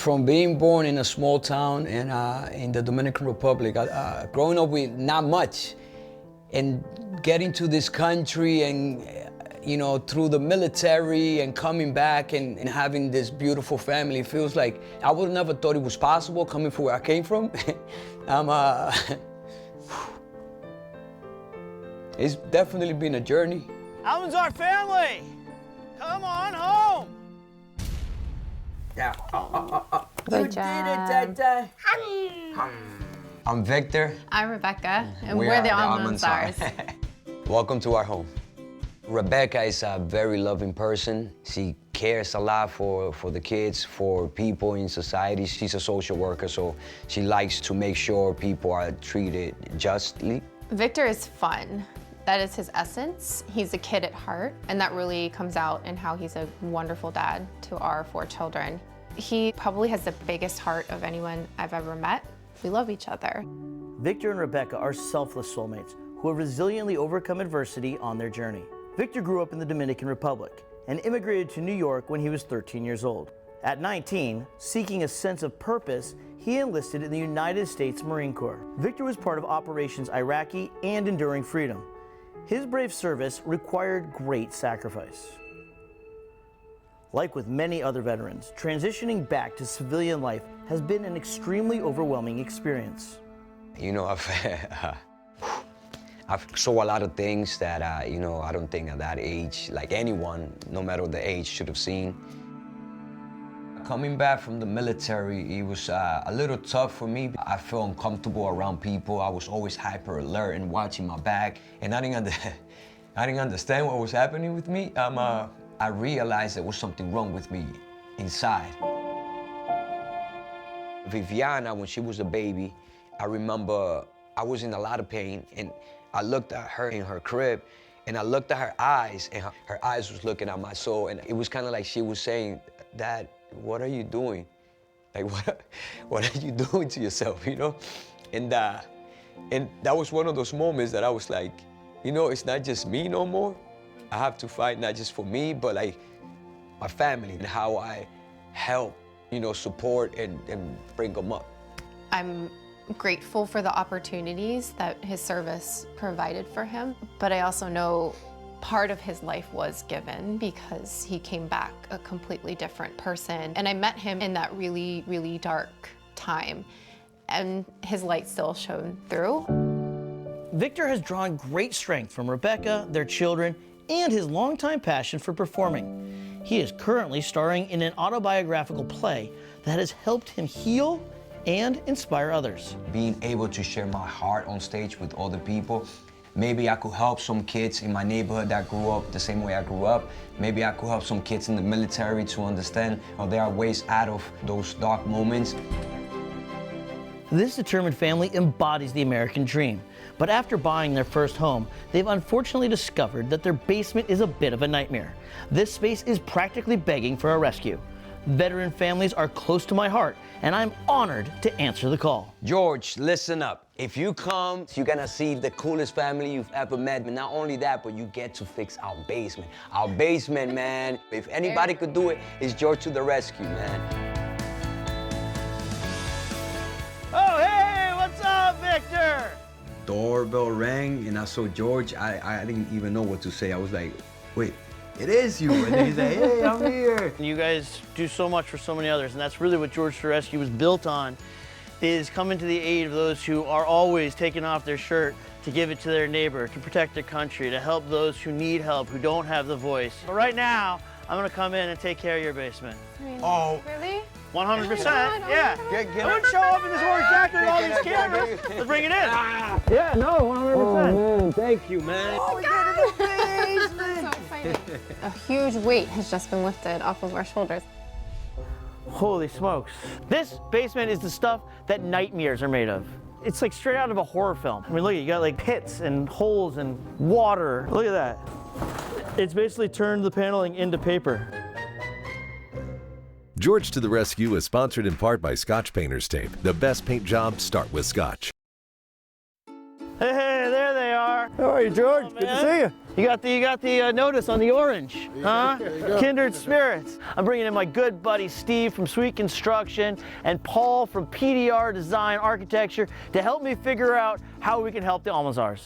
From being born in a small town in the Dominican Republic, growing up with not much, and getting to this country and, you know, through the military and coming back and having this beautiful family, it feels like I would have never thought it was possible coming from where I came from. It's definitely been a journey. Almanzar family, come on home. Yeah. Good job. I'm Victor. I'm Rebecca, and We we're are the Almanzars. Welcome to our home. Rebecca is a very loving person. She cares a lot for the kids, for people in society. She's a social worker, so she likes to make sure people are treated justly. Victor is fun. That is his essence. He's a kid at heart, and that really comes out in how he's a wonderful dad to our 4 children. He probably has the biggest heart of anyone I've ever met. We love each other. Victor and Rebecca are selfless soulmates who have resiliently overcome adversity on their journey. Victor grew up in the Dominican Republic and immigrated to New York when he was 13 years old. At 19, seeking a sense of purpose, he enlisted in the United States Marine Corps. Victor was part of Operations Iraqi and Enduring Freedom. His brave service required great sacrifice. Like with many other veterans, transitioning back to civilian life has been an extremely overwhelming experience. You know, I've saw a lot of things that, you know, I don't think at that age, like anyone, no matter the age, should have seen. Coming back from the military, it was a little tough for me. I felt uncomfortable around people. I was always hyper alert and watching my back, and I didn't understand what was happening with me. I realized there was something wrong with me inside. Viviana, when she was a baby, I remember I was in a lot of pain, and I looked at her in her crib, and I looked at her eyes, and her eyes was looking at my soul, and it was kind of like she was saying, "Dad, what are you doing? Like, what are you doing to yourself, you know?" And that was one of those moments that I was like, you know, it's not just me no more. I have to fight not just for me, but like my family and how I help, you know, support and bring them up. I'm grateful for the opportunities that his service provided for him, but I also know part of his life was given because he came back a completely different person. And I met him in that really, really dark time, and his light still shone through. Victor has drawn great strength from Rebecca, their children, and his longtime passion for performing. He is currently starring in an autobiographical play that has helped him heal and inspire others. Being able to share my heart on stage with other people, maybe I could help some kids in my neighborhood that grew up the same way I grew up. Maybe I could help some kids in the military to understand there are ways out of those dark moments. This determined family embodies the American dream. But after buying their first home, they've unfortunately discovered that their basement is a bit of a nightmare. This space is practically begging for a rescue. Veteran families are close to my heart, and I'm honored to answer the call. George, listen up. If you come, you're gonna see the coolest family you've ever met. But not only that, but you get to fix our basement. Our basement, man. If anybody could do it, it's George to the rescue, man. Oh, hey, what's up, Victor? Doorbell rang, and I saw George. I didn't even know what to say. I was like, wait, it is you. And then he's like, hey, I'm here. You guys do so much for so many others, and that's really what George to Rescue was built on, is coming to the aid of those who are always taking off their shirt to give it to their neighbor, to protect their country, to help those who need help, who don't have the voice. But right now, I'm gonna come in and take care of your basement. Oh. Really? 100%, yeah. I wouldn't show up in this orange jacket with all these cameras. Let's bring it in. Yeah, no, 100%. Oh, man, thank you, man. Oh, we got in the basement. So funny. A huge weight has just been lifted off of our shoulders. Holy smokes. This basement is the stuff that nightmares are made of. It's like straight out of a horror film. I mean, look, you got like pits and holes and water. Look at that. It's basically turned the paneling into paper. George to the Rescue is sponsored in part by Scotch Painter's Tape. The best paint jobs start with Scotch. Hey, there they are. are. How are you, George? Good to see you. You got the notice on the orange, huh? Kindred spirits. I'm bringing in my good buddy Steve from Sweet Construction and Paul from PDR Design Architecture to help me figure out how we can help the Almanzars.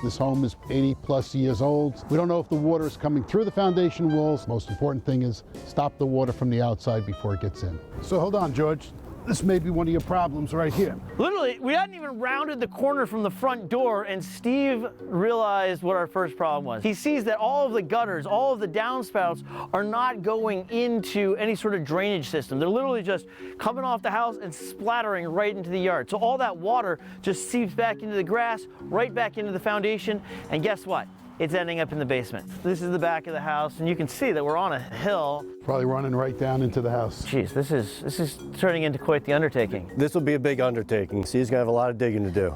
This home is 80+ years old. We don't know if the water is coming through the foundation walls. Most important thing is stop the water from the outside before it gets in. So hold on, George. This may be one of your problems right here. Literally, we hadn't even rounded the corner from the front door, and Steve realized what our first problem was. He sees that all of the gutters, all of the downspouts are not going into any sort of drainage system. They're literally just coming off the house and splattering right into the yard. So all that water just seeps back into the grass, right back into the foundation, and guess what? It's ending up in the basement. This is the back of the house, and you can see that we're on a hill. Probably running right down into the house. Jeez, this is turning into quite the undertaking. This will be a big undertaking. Steve's gonna have a lot of digging to do.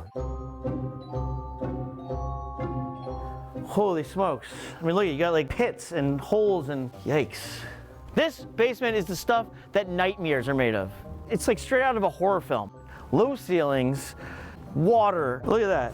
Holy smokes. I mean, look, you got like pits and holes and yikes. This basement is the stuff that nightmares are made of. It's like straight out of a horror film. Low ceilings, water, look at that.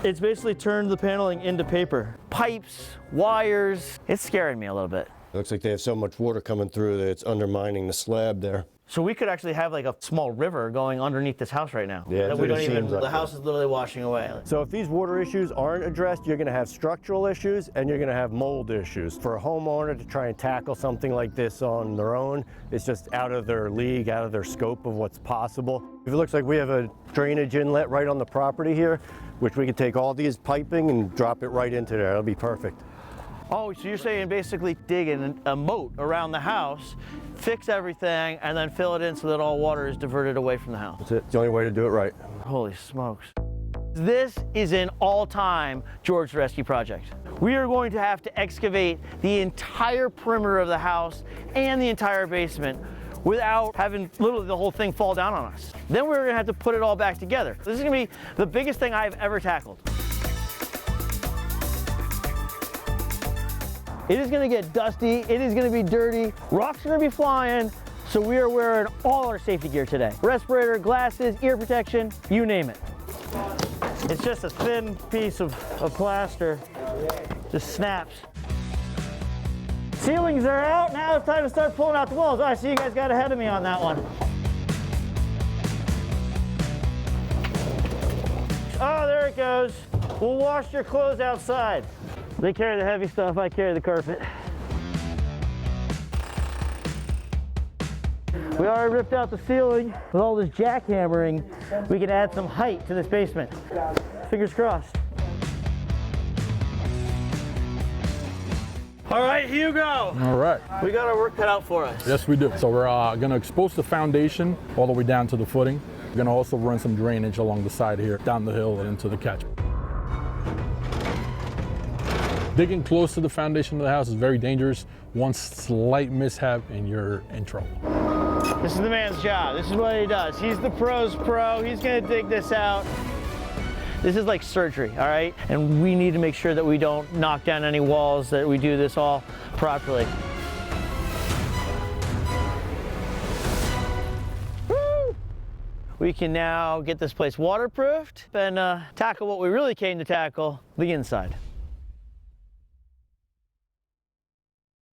It's basically turned the paneling into paper. Pipes, wires, it's scaring me a little bit. It looks like they have so much water coming through that it's undermining the slab there. So we could actually have like a small river going underneath this house right now. Yeah, that we don't even, like the house is literally washing away. So if these water issues aren't addressed, you're gonna have structural issues and you're gonna have mold issues. For a homeowner to try and tackle something like this on their own, it's just out of their league, out of their scope of what's possible. If it looks like we have a drainage inlet right on the property here, which we could take all these piping and drop it right into there, it'll be perfect. Oh, so you're saying basically dig a moat around the house, fix everything, and then fill it in so that all water is diverted away from the house. That's it. It's the only way to do it right. Holy smokes. This is an all-time George the Rescue project. We are going to have to excavate the entire perimeter of the house and the entire basement without having literally the whole thing fall down on us. Then we're gonna have to put it all back together. This is gonna be the biggest thing I've ever tackled. It is gonna get dusty, it is gonna be dirty, rocks are gonna be flying, so we are wearing all our safety gear today. Respirator, glasses, ear protection, you name it. It's just a thin piece of plaster, just snaps. Ceilings are out, now it's time to start pulling out the walls. I see you guys got ahead of me on that one. Oh, there it goes. We'll wash your clothes outside. They carry the heavy stuff, I carry the carpet. We already ripped out the ceiling. With all this jackhammering, we can add some height to this basement. Fingers crossed. All right, Hugo. All right. We got our work cut out for us. Yes, we do. So we're going to expose the foundation all the way down to the footing. We're going to also run some drainage along the side here, down the hill and into the catchment. Digging close to the foundation of the house is very dangerous. One slight mishap and you're in trouble. This is the man's job. This is what he does. He's the pro's pro. He's gonna dig this out. This is like surgery, all right? And we need to make sure that we don't knock down any walls, that we do this all properly. Woo! We can now get this place waterproofed and tackle what we really came to tackle, the inside.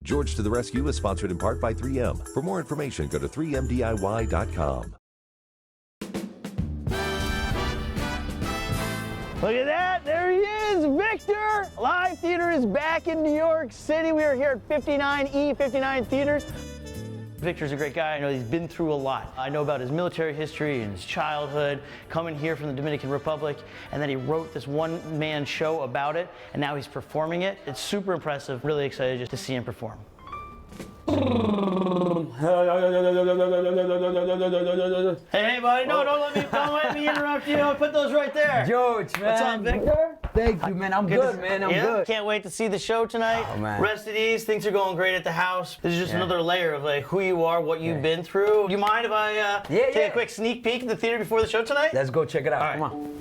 George to the Rescue is sponsored in part by 3M. For more information, go to 3mdiy.com. Look at that, there he is, Victor! Live Theater is back in New York City. We are here at 59E59 Theaters. Victor's a great guy. I know he's been through a lot. I know about his military history and his childhood, coming here from the Dominican Republic, and then he wrote this one-man show about it, and now he's performing it. It's super impressive. Really excited just to see him perform. Hey, buddy, no, don't let me interrupt you. I'll put those right there. George, man. What's up, Victor? Thank you, man. I'm good, man. I'm good. Can't wait to see the show tonight. Oh, man. Rest at ease. Things are going great at the house. This is just another layer of like who you are, what you've been through. Do you mind if I take a quick sneak peek at the theater before the show tonight? Let's go check it out. All right. Come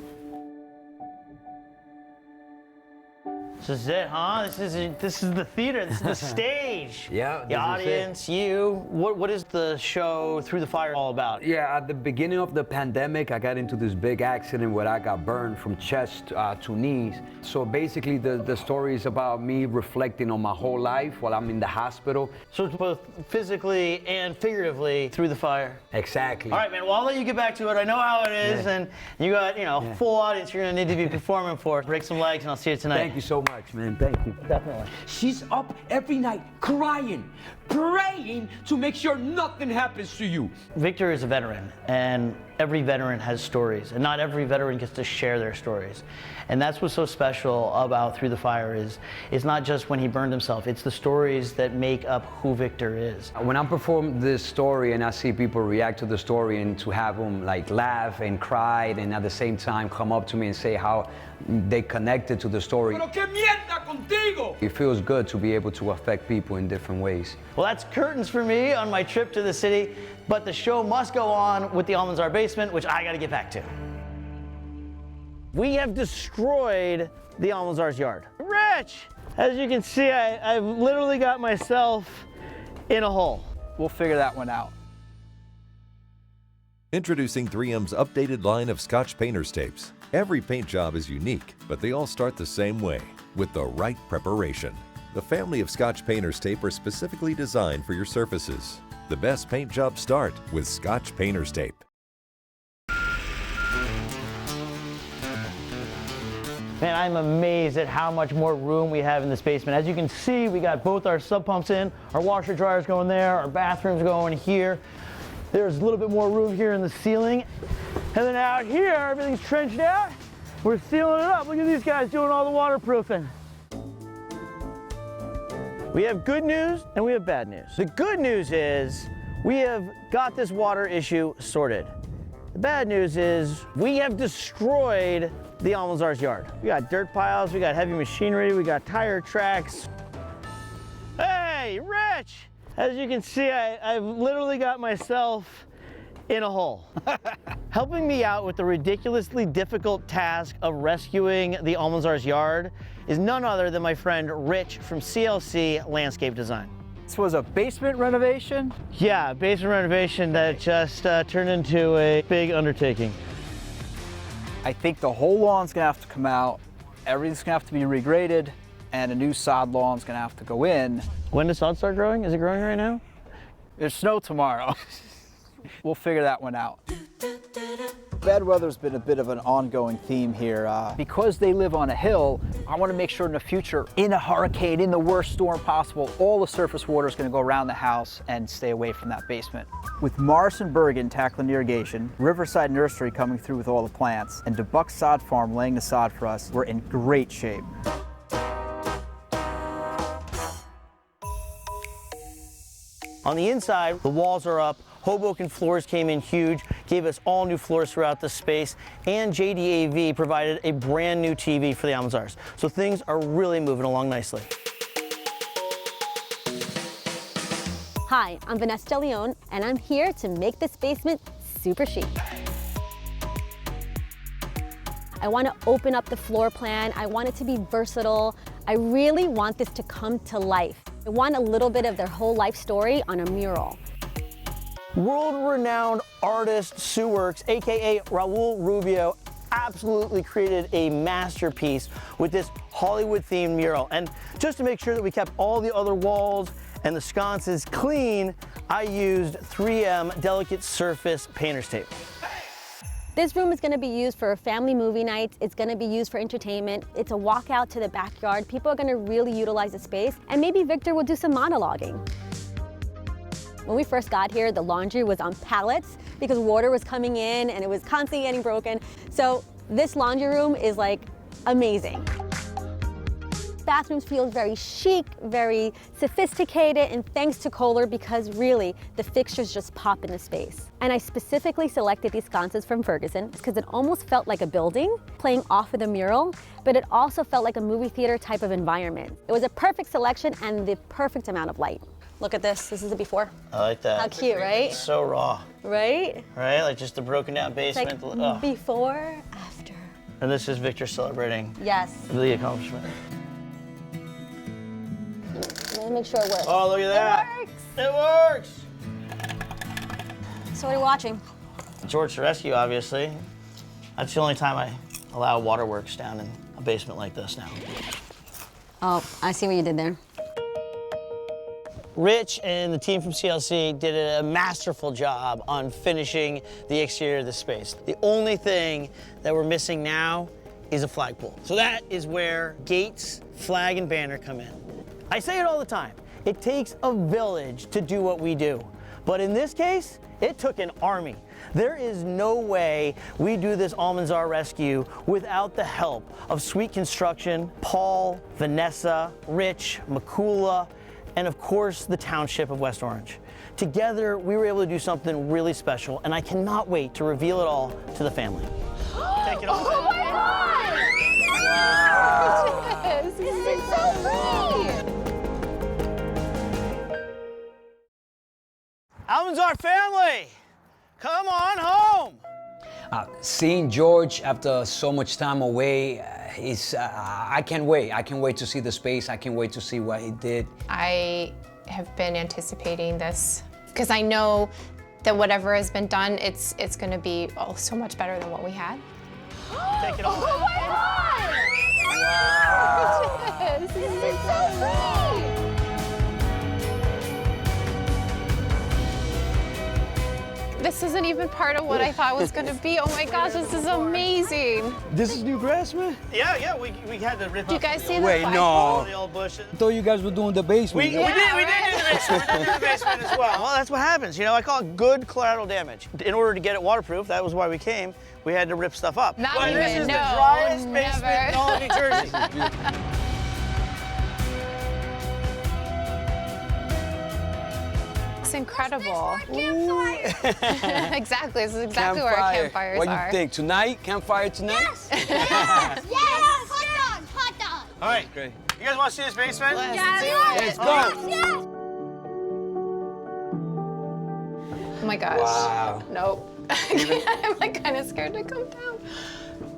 on. This is it, huh? This is the theater. This is the stage. Yeah, The this is audience, you. What is the show Through the Fire all about? Yeah, at the beginning of the pandemic, I got into this big accident where I got burned from chest to knees. So basically, the story is about me reflecting on my whole life while I'm in the hospital. So it's both physically and figuratively through the fire. Exactly. All right, man. Well, I'll let you get back to it. I know how it is, and you got, full audience you're gonna need to be performing for. Break some legs, and I'll see you tonight. Thank you so much, man. Thank you. Definitely. She's up every night crying, praying to make sure nothing happens to you. Victor is a veteran, and every veteran has stories, and not every veteran gets to share their stories. And that's what's so special about Through the Fire is it's not just when he burned himself, it's the stories that make up who Victor is. When I perform this story and I see people react to the story and to have them like laugh and cry and at the same time come up to me and say how they connected to the story. Pero qué mierda contigo! It feels good to be able to affect people in different ways. Well, that's curtains for me on my trip to the city, but the show must go on with the Almanzar basement, which I gotta get back to. We have destroyed the Almanzar's yard. Rich! As you can see, I've literally got myself in a hole. We'll figure that one out. Introducing 3M's updated line of Scotch Painter's tapes. Every paint job is unique, but they all start the same way, with the right preparation. The family of Scotch Painter's tape are specifically designed for your surfaces. The best paint jobs start with Scotch Painter's tape. Man, I'm amazed at how much more room we have in this basement. As you can see, we got both our sub pumps in, our washer dryers going there, our bathrooms going here. There's a little bit more room here in the ceiling. And then out here, everything's trenched out. We're sealing it up. Look at these guys doing all the waterproofing. We have good news and we have bad news. The good news is we have got this water issue sorted. The bad news is we have destroyed the Almanzar's yard. We got dirt piles, we got heavy machinery, we got tire tracks. Hey, Rich! As you can see, I've literally got myself in a hole. Helping me out with the ridiculously difficult task of rescuing the Almanzar's yard is none other than my friend Rich from CLC Landscape Design. This was a basement renovation? Yeah, basement renovation that just turned into a big undertaking. I think the whole lawn's gonna have to come out, everything's gonna have to be regraded, and a new sod lawn's gonna have to go in. When does sod start growing? Is it growing right now? There's snow tomorrow. We'll figure that one out. Bad weather's been a bit of an ongoing theme here. Because they live on a hill, I want to make sure in the future, in a hurricane, in the worst storm possible, all the surface water is going to go around the house and stay away from that basement. With Morrison Bergen tackling irrigation, Riverside Nursery coming through with all the plants, and DeBuck Sod Farm laying the sod for us, we're in great shape. On the inside, the walls are up. Hoboken floors came in huge, gave us all new floors throughout the space, and JDAV provided a brand new TV for the Almanzars. So things are really moving along nicely. Hi, I'm Vanessa De Leon, and I'm here to make this basement super chic. I want to open up the floor plan. I want it to be versatile. I really want this to come to life. I want a little bit of their whole life story on a mural. World-renowned artist Sue Works, AKA Raul Rubio, absolutely created a masterpiece with this Hollywood-themed mural. And just to make sure that we kept all the other walls and the sconces clean, I used 3M Delicate Surface Painter's Tape. This room is going to be used for family movie nights. It's going to be used for entertainment. It's a walkout to the backyard. People are going to really utilize the space, and maybe Victor will do some monologuing. When we first got here, the laundry was on pallets because water was coming in and it was constantly getting broken. So this laundry room is like amazing. Bathrooms feel very chic, very sophisticated, and thanks to Kohler because really the fixtures just pop in the space. And I specifically selected these sconces from Ferguson because it almost felt like a building playing off of the mural, but it also felt like a movie theater type of environment. It was a perfect selection and the perfect amount of light. Look at this. This is the before. I like that. How cute, right? It's so raw. Right? Right? Like just the broken down basement. It's like before, after. And this is Victor celebrating Yes. the accomplishment. make sure it works. Oh, look at that. It works. So what are you watching? George the Rescue, obviously. That's the only time I allow waterworks down in a basement like this now. Oh, I see what you did there. Rich and the team from CLC did a masterful job on finishing the exterior of the space. The only thing that we're missing now is a flagpole. So that is where gates, flag, and banner come in. I say it all the time. It takes a village to do what we do. But in this case, it took an army. There is no way we do this Almanzar rescue without the help of Sweet Construction, Paul, Vanessa, Rich, Makula, and of course, the township of West Orange. Together, we were able to do something really special, and I cannot wait to reveal it all to the family. Take it away. Oh my God! Wow! This is so great! Almanzar family, come on home. Seeing George after so much time away, I can't wait. I can't wait to see the space. I can't wait to see what he did. I have been anticipating this because I know that whatever has been done, it's going to be so much better than what we had. Take it away. Oh my God! Wow! This is so great! This isn't even part of what I thought was going to be. Oh my gosh, this is amazing. This is new grass, man? Yeah, we had to rip Do you up guys see the Wait, flagpole? no. the old bushes. I thought you guys were doing the basement. We did do the basement. We did do the basement as well. Well, that's what happens. You know, I call it good collateral damage. In order to get it waterproof, that was why we came, we had to rip stuff up. Not but even, this is no, the driest never. basement in all of New Jersey. It's incredible. Exactly, this is exactly where our campfires What do are. you think? Tonight? Campfire tonight? Yes! Hot dog! All right, Okay. you guys want to see this basement? Let's do it. Let's go. Oh my gosh. Wow. Nope. I'm like kind of scared to come down.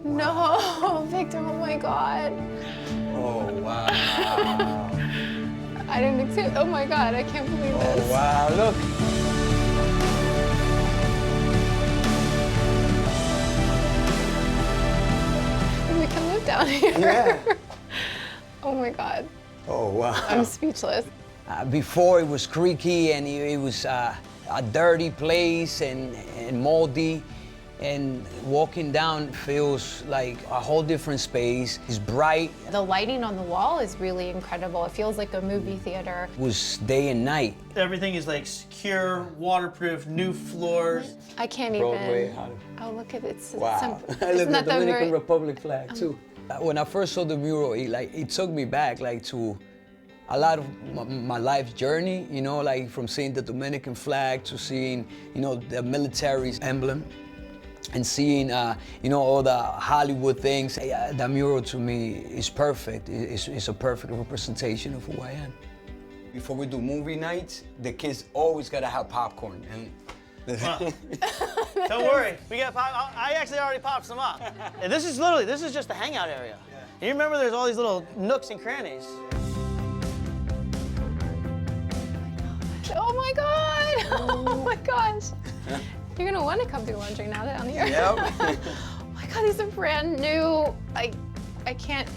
No, Victor, oh my God. Oh, wow. I didn't expect, oh my God, I can't believe this. Wow, look. We can live down here. Yeah. Oh my God, Oh, wow. I'm speechless. Before it was creaky and it was a dirty place and moldy, and walking down feels like a whole different space. It's bright. The lighting on the wall is really incredible. It feels like a movie theater. It was day and night. Everything is like secure, waterproof, new floors. I can't Broadway, even. how to- Oh, look at it. It's Wow. some, I isn't love the that the Dominican very, Republic flag too. When I first saw the mural, it took me back to a lot of my life journey, you know, like from seeing the Dominican flag to seeing, you know, the military's emblem and seeing, you know, all the Hollywood things. The mural to me is perfect. It's a perfect representation of who I am. Before we do movie nights, the kids always gotta have popcorn. And Don't worry, we got pop. I actually already popped some up. And this is just the hangout area. You remember there's all these little nooks and crannies. oh my God. Oh my gosh. You're gonna want to come do laundry now down here. Yep. Oh my God, these are brand new. I can't.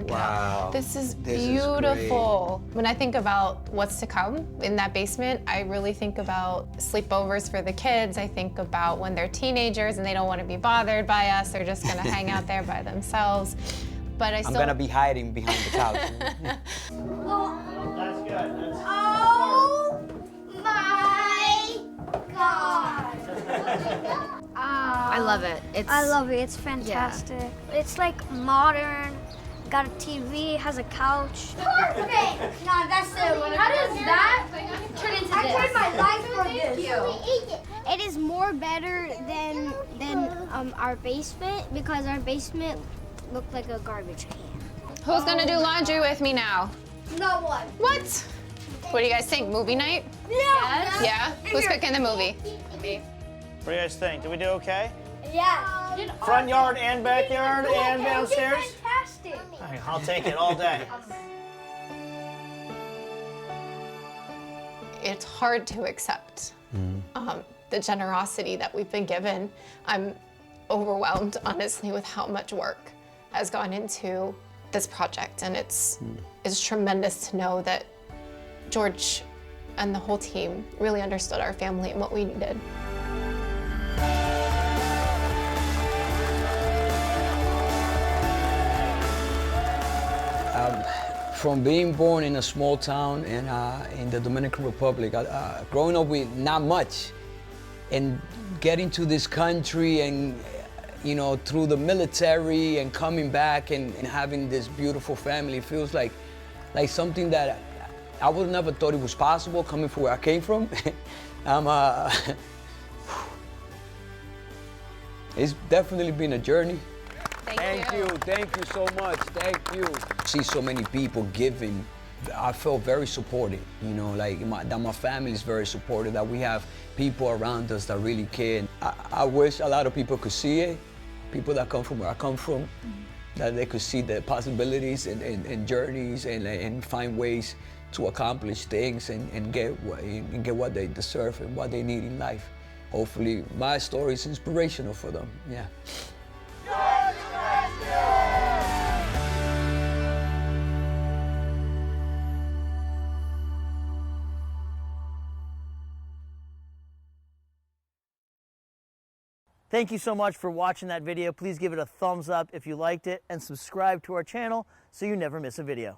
Wow. This is This is beautiful. When I think about what's to come in that basement, I really think about sleepovers for the kids. I think about when they're teenagers and they don't want to be bothered by us. They're just gonna hang out there by themselves. But I'm gonna be hiding behind the couch. That's good. Oh my God! I love it. I love it. It's fantastic. It's like modern. Got a TV, has a couch. Perfect! No, that's it. How does that turn into I this? trade my life for Thank this. you. It is more better than our basement because our basement looked like a garbage can. Who's gonna do laundry with me now? No one. What? What do you guys think? Movie night? Yes. Yeah? Who's picking the movie? Me. What do you guys think? Did we do okay? Yeah. Front yard and backyard and downstairs? Fantastic. I'll take it all day. it's hard to accept the generosity that we've been given. I'm overwhelmed, honestly, with how much work has gone into this project, and it's tremendous to know that George and the whole team really understood our family and what we needed. From being born in a small town in the Dominican Republic, growing up with not much, and getting to this country and, you know, through the military and coming back and having this beautiful family, feels like something that I would have never thought it was possible coming from where I came from. It's definitely been a journey. Thank you so much, thank you. See so many people giving, I felt very supported, you know, like that my family is very supportive, that we have people around us that really care. I wish a lot of people could see it, people that come from where I come from, that they could see the possibilities and journeys and find ways to accomplish things and get what they deserve and what they need in life. Hopefully my story is inspirational for them, yeah. Thank you so much for watching that video. Please give it a thumbs up if you liked it and subscribe to our channel so you never miss a video.